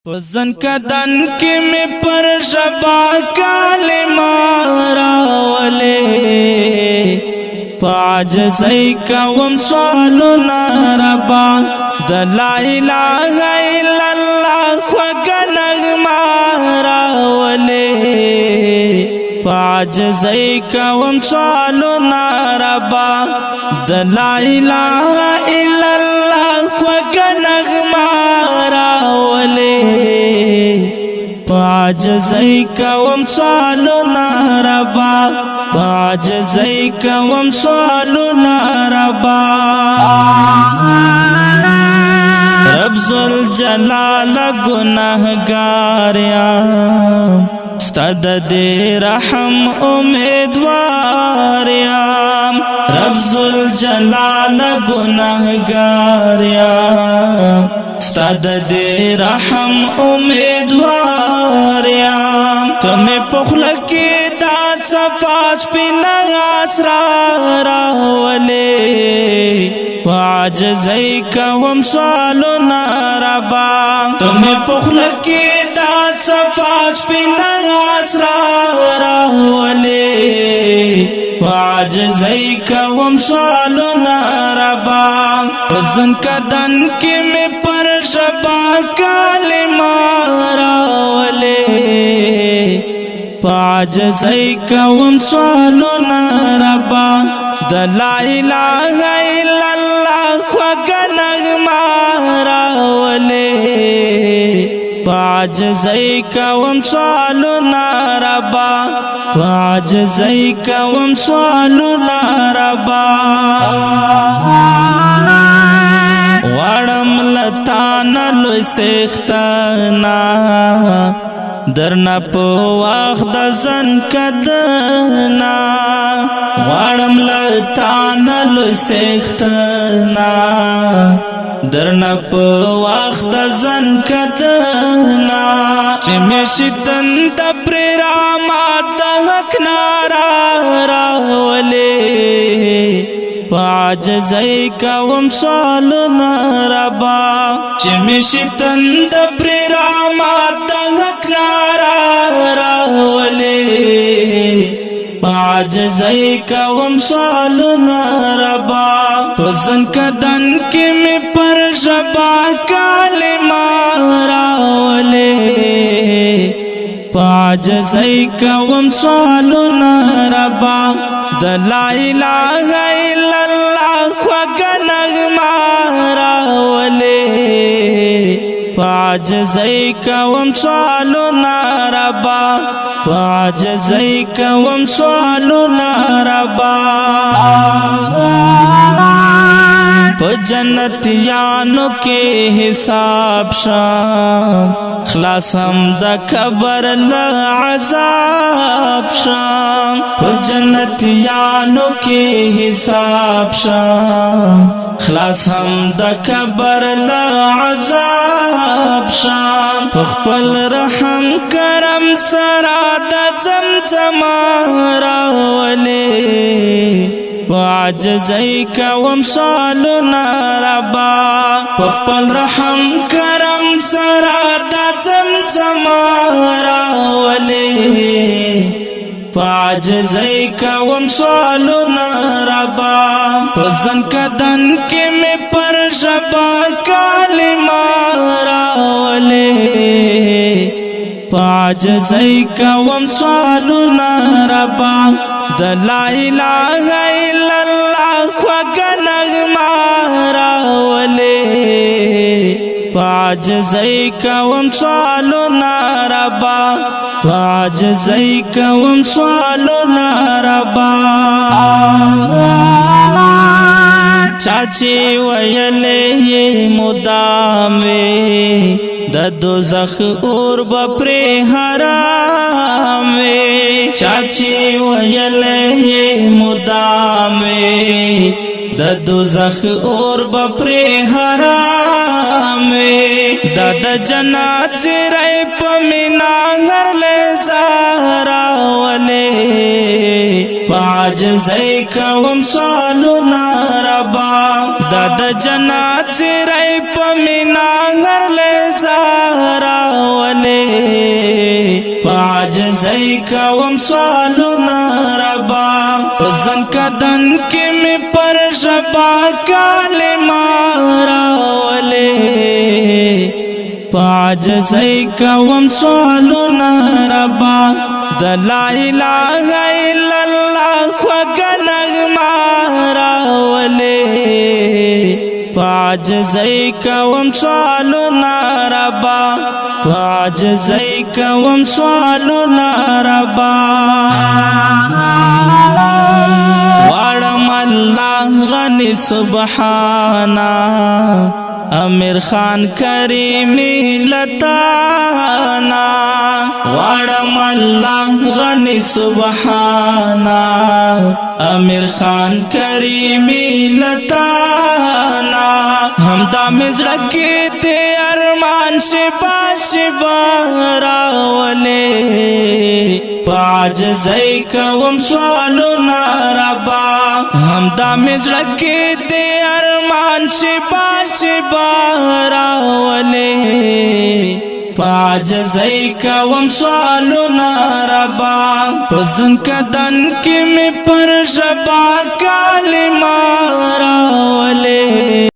पजन कदन के में पर शबा काले मारावले पाज सही कवम स्वालो नारबा दलाइला इल्लल्लाह खगनग मारावले पाज सही कवम स्वालो नारबा दलाइला इल्लल्लाह खगनग मारावले पाज सही कवम स्वालो नारबा पाज सही कवम स्वालो नारबा रब जुल जलाल गुनहगारिया स्तद दे रहम उम्मीदवारिया रब जुल जलाल गुनहगारिया स्तद दे रहम उम्मीदवारिया तुम्हें पुखल के दात सफास पिना आसरा रावले पाज सही कवम स्वालो नारबा तुम्हें पुखल के दात सफास पिना आसरा रावले पाज सही कवम स्वालो नारबा पसंद कदन के में पर शबा काले मारावले पाज सही कवम स्वालो नारबा दलाइला इल्लल्लाह खगनग मारावले पाज सही कवम स्वालो नारबा पाज सही कवम स्वालो नारबा वाड़म लताना लो सेख्ताना दरना पो वाख्द जन कदना वाड़म लताना लो सेख्ताना दरना पो वाख्द जन कदना चिमेशितन तप्रेरामा तहक नारा रावले पाज सही कवम स्वालो नारबा चिमिशितन तप्रेरामा तहक नारा रावले पाज सही कवम स्वालो नारबा पसंद कदन के में पर शबा काले मारावले पाज सही कवम स्वालो नारबा दलाइला इल्लल्लाह खगनग मारावले पाज सही कवम स्वालो नारबा पाज सही कवम स्वालो नारबा जन्नतियानों के हिसाब शाम खलासम द खबर अज़ाब शाम जन्नतियानों के हिसाब शाम खलासम द खबर अज़ाब शाम पखपल रहम करम सराद जमजमा रावले पाज सही कवम स्वालो नारबा पखपल रहम करम सरादा जमजमा रावले पाज सही कवम स्वालो नारबा पसंद कदन के में पर शबा काले मारावले पाज सही कवम स्वालो नारबा दलाइला इल्लल्लाह खगनग मारावले पाज सही कवम स्वालो नारबा पाज सही कवम स्वालो नारबा चाची वयले ये मुदामे द दोज़ख और बपरे हरामे चाची वयले ये मुदामे द दोज़ख और बपरे हरामे दद जना चिरै पमिना घर ले ज़ारावले पाज सही कवम स्वालो नारबा दद जना चिरै पमिना घर ले ज़ारा पाजزئی کوم سوالونه ربا زن کدن کې می پر شبا کلمه راولې पाजزئی کوم سوالونه ربا د لا اله الا الله وګنغما راولې पाजزئی کوم سوالونه ربا पाजزئی کوم سوالونه ربا وړم الله غني سبحانا امیر خان کریمی لتانا وړم الله غني سبحانا امیر خان کریمی لتانا همدا مزړه کې ته ارمان شبا شبا راولې पाजزئی کوم سوالونه ربا همدا مزړه کې ته ارمان شبا شبا راولې पाजزئی کوم سوالونه ربا پسند کدن کې می پر شبا کلمه راولې